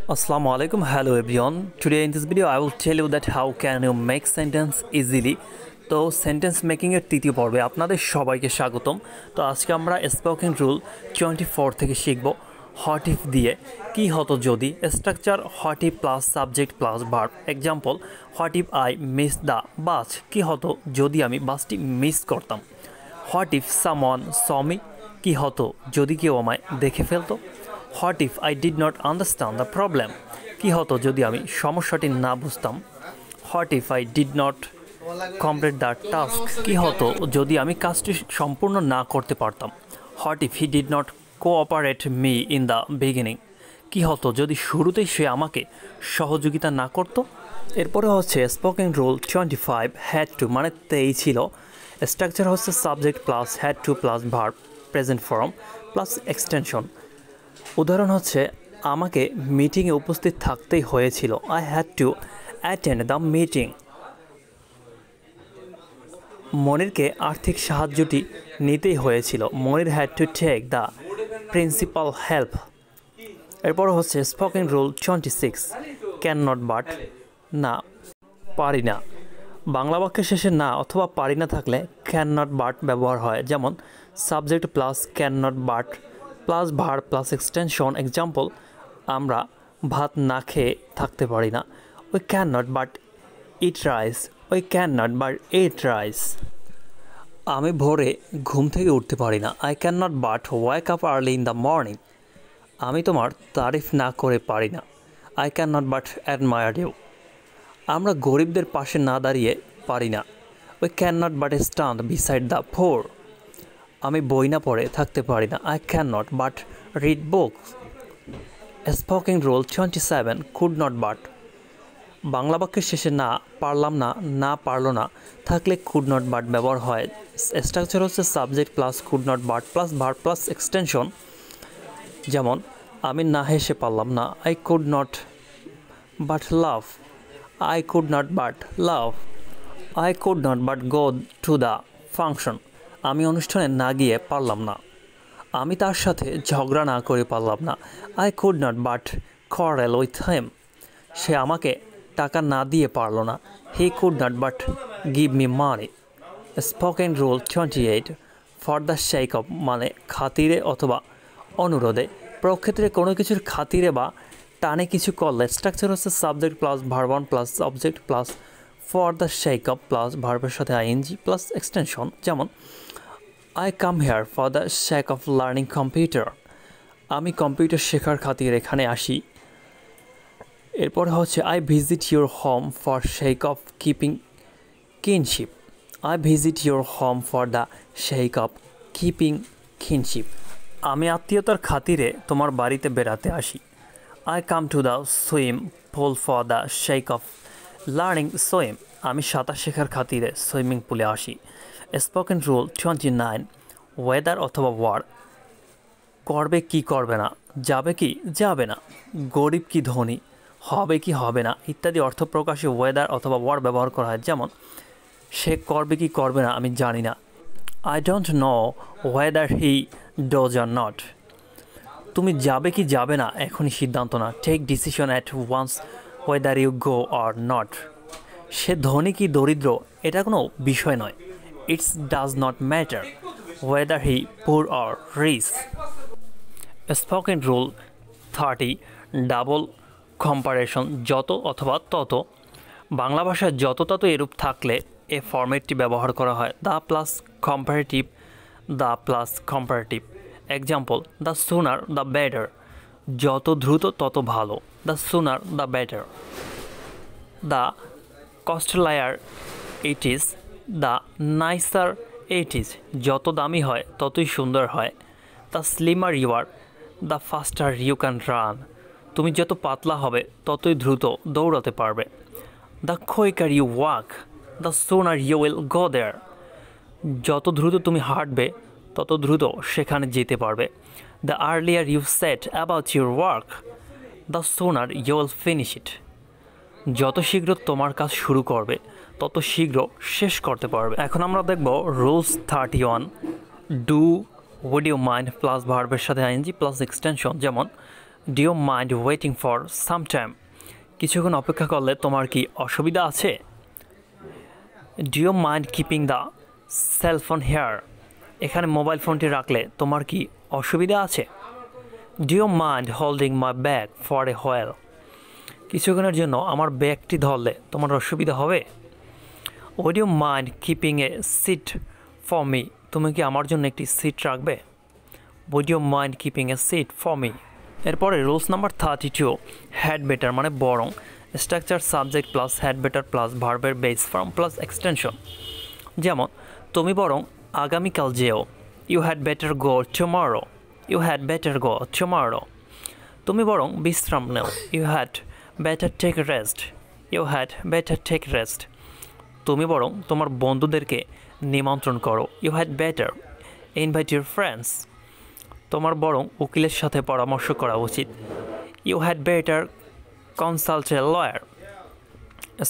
Assalamu alaikum, hello everyone. Today in this video I will tell you that how can you make sentence easily. তো sentence making এর তৃতীয় পর্বে আপনাদের সবাইকে স্বাগতম। তো আজকে আমরা স্পোকেন রুল 24 থেকে শিখব হোয়াট ইফ দিয়ে কি হতো যদি structure what if plus subject plus verb. Example what if I miss the bus, কি হতো যদি আমি বাসটি মিস করতাম। What if someone saw me, কি হতো যদি কেউ আমায় দেখে ফেলতো। What if I did not understand the problem, কি হতো যদি আমি সমস্যাটি না বুঝতাম। What if I did not complete the task, কি হতো যদি আমি কাজটি সম্পূর্ণ না করতে পারতাম। What if he did not cooperate me in the beginning, কি হতো যদি শুরুতেই সে আমাকে সহযোগিতা না করতো। এরপরে হচ্ছে স্পোকেন রুল 25 হ্যাড টু, মানে তেই ছিল। স্ট্রাকচার হচ্ছে subject plus had to plus verb present form plus extension. উদাহরণ হচ্ছে আমাকে মিটিংয়ে উপস্থিত থাকতেই হয়েছিল, I had to attend the meeting. মনিরকে আর্থিক সাহায্যটি নিতেই হয়েছিল, Monir had to take the principal help. এরপর হচ্ছে spoken rule 26 can not but, না পারি না। বাংলা বাক্যের শেষে না অথবা পারি না থাকলে ক্যান নট বাট ব্যবহার হয়, যেমন subject plus can not but plus verb plus extension. Example আমরা ভাত না খেয়ে থাকতে পারি না, we can not but eat rice, we can not but eat rice. আমি ভোরে ঘুম থেকে উঠতে পারি না, I can not but wake up early in the morning. আমি তোমার তারিফ না করে পারি না, I can not but admire you. আমরা গরিবদের পাশে না দাঁড়িয়ে পারি না, we can not but stand beside the poor. আমি বই না পড়ে থাকতে পারি না, I can not but read books. Spoken rule 27 could not but, Bangla বাক্যের শেষে না পারলাম না, না পারলো না থাকলে কুড নট বাট ব্যবহার হয়। স্ট্রাকচার হচ্ছে subject plus could not but plus verb plus extension. যেমন আমি না হেসে পারলাম না, I could not but love, I could not but love. I could not but go to the function, আমি অনুষ্ঠানে না গিয়ে পারলাম না। আমি তার সাথে ঝগড়া না করে পারলাম না, I could not but quarrel with him. সে আমাকে টাকা না দিয়ে পারলো না, he could not but give me money. Spoken rule 28 for the sake of, মানে খাতিরে অথবা অনুরোধে। প্রক্ষেত্রে কোনো কিছুর খাতিরে বা টানে কিছু করলে স্ট্রাকচার হচ্ছে subject plus verb plus object plus for the sake of plus ভার্বের সাথে আইএনজি প্লাস এক্সটেনশন। যেমন I come here for the sake of learning computer, আমি কম্পিউটার শেখার খাতিরে এখানে আসি। এরপর হচ্ছে I visit your home for sake of keeping kinship, I visit your home for the sake of keeping kinship. আমি আত্মীয়তার খাতিরে তোমার বাড়িতে বেড়াতে আসি, I come to the swim pool for the sake of learning swim, আমি সাঁতার শেখার খাতিরে সুইমিং পুলে আসি। স্পোকেন রুল 29 ওয়েদার অথবা ওয়ার্ড, করবে কি করবে না, যাবে কি যাবে না, গরিব কি ধনী, হবে কি হবে না ইত্যাদি অর্থ প্রকাশে ওয়েদার অথবা ওয়ার্ড ব্যবহার করা হয়। যেমন সে করবে কি করবে না আমি জানি না, I don't know whether he does or not. তুমি যাবে কি যাবে না এখনই সিদ্ধান্ত না, take decision at once whether you go or not. সে ধনী কি দরিদ্র এটা কোনো বিষয় নয়, it's does not matter whether he poor or rich. Spoken rule 30 double comparison, যত অথবা তত। বাংলা ভাষায় যত তত এরূপ থাকলে এ ফরম্যাটটি ব্যবহার করা হয়, the plus comparative, the plus comparative. Example the sooner the better, যত দ্রুত তত ভালো, the sooner the better. The costlier it is, the nicer it is, যত দামি হয় ততই সুন্দর হয়, the slimmer you are, the faster you can run, তুমি যত পাতলা হবে ততই দ্রুত দৌড়াতে পারবে, the quicker you walk, the sooner you will go there, যত দ্রুত তুমি হাঁটবে তত দ্রুত সেখানে যেতে পারবে, the earlier you set about your work, the sooner you will finish it, যত শীঘ্র তোমার কাজ শুরু করবে তত শীঘ্র শেষ করতে পারবে। এখন আমরা দেখব rules 31 do would you mind plus ভার্বের সাথে আইএনজি প্লাস এক্সটেনশন। যেমন do you mind waiting for some time? কিছুক্ষণ অপেক্ষা করলে তোমার কি অসুবিধা আছে? Do you mind keeping the cell phone here? এখানে মোবাইল ফোনটি রাখলে তোমার কি অসুবিধা আছে? Do you mind holding my bag for a while? কিছুক্ষণের জন্য আমার ব্যাগটি ধরলে তোমার অসুবিধা হবে? Would you mind keeping a seat for me? তুমি কি আমার জন্য একটি সিট রাখবে? Would you mind keeping a seat for me? এরপরে রুলস নাম্বার 32, হ্যাড বেটার মানে বরং, structure subject plus had better plus ভার্বের বেস ফর্ম প্লাস এক্সটেনশন। যেমন তুমি বরং আগামীকাল যেও, you had better go tomorrow, you had better go tomorrow. তুমি বরং বিশ্রাম নেও, you had better take rest, you had better take rest. তুমি বরং তোমার বন্ধুদেরকে নিমন্ত্রণ করো, you had better invite your friends. তোমার বরং উকিলের সাথে পরামর্শ করা উচিত, you had better consult a lawyer.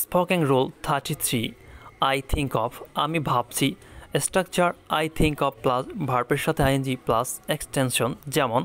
Spoken rule 33, I think of, আমি ভাবছি। Structure I think of plus ভার্বের সাথে আইএনজি প্লাস এক্সটেনশন। যেমন